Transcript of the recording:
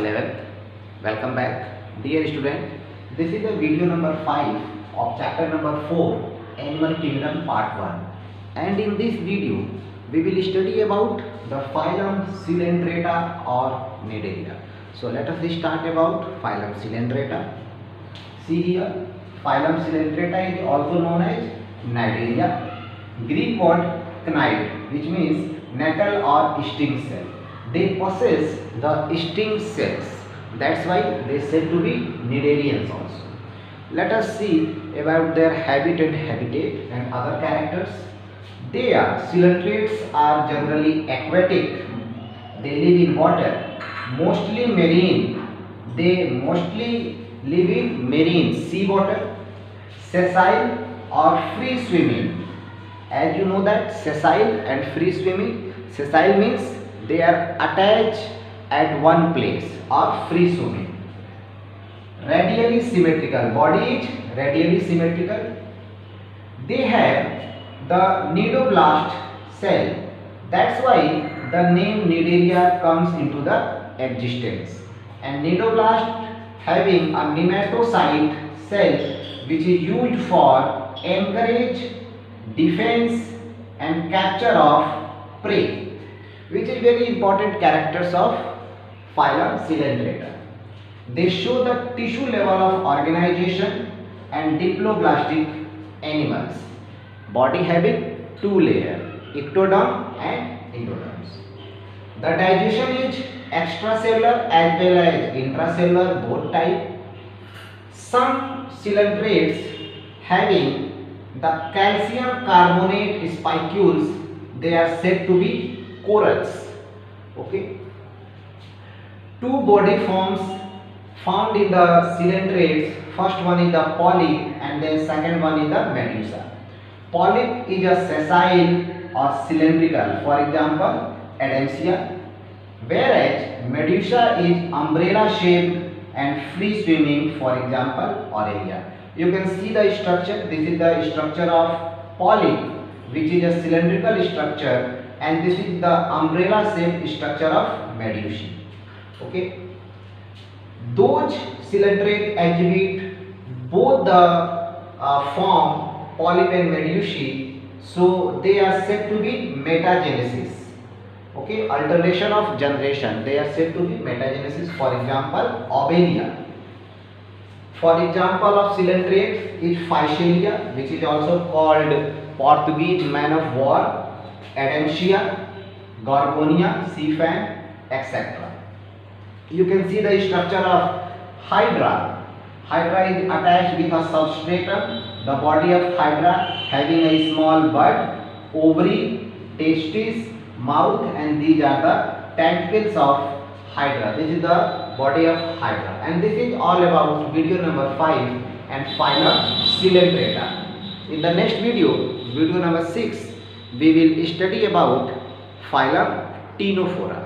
11th. Welcome back, dear student. This is the video number 5 of chapter number 4, Animal Kingdom Part 1. And in this video, we will study about the phylum Coelenterata or Cnidaria. So let us start about phylum Coelenterata. See here, phylum Coelenterata is also known as Cnidaria. Greek word knide, which means nettle or sting cell. They possess the sting cells. That's why they said to be cnidarians also. Let us see about their habit and habitat and other characters. Their coelentrates are generally aquatic. They live in water, mostly marine. They mostly live in marine, sea water, sessile or free swimming. As you know that sessile and free swimming, sessile means they are attached at one place, or free swimming. Radially symmetrical, body is radially symmetrical. They have the cnidoblast cell. That's why the name Cnidaria comes into the existence. And cnidoblast having a nematocyte cell which is used for encourage, defense and capture of prey, which is very important characters of phylum Coelenterata. They show the tissue level of organization and diploblastic animals. Body having two layers, ectoderm and endoderms. The digestion is extracellular as well as intracellular, both type. Some coelentrates having the calcium carbonate spicules, they are said to be corals. Okay. Two body forms found in the coelentrates. First one is the polyp and then second one is the medusa. Polyp is a sessile or cylindrical, for example Adamsia, whereas medusa is umbrella shaped and free swimming, for example Aurelia. You can see the structure. This is the structure of polyp, which is a cylindrical structure, and this is the umbrella shaped structure of medusa. Okay, those coelentrates exhibit both the form polyp and medusa, so they are said to be metagenesis. Okay, alternation of generation, they are said to be metagenesis. For example Aurelia. For example of coelentrates is Physalia, which is also called Portuguese man of war, Adamsia, Gorgonia, sea fan, etc. You can see the structure of Hydra. Hydra is attached with a substratum. The body of Hydra having a small bud, ovary, testes, mouth, and these are the tentacles of Hydra. This is the body of Hydra, and this is all about video number 5 and phylum Coelenterata. In the next video, video number 6, we will study about phylum Ctenophora.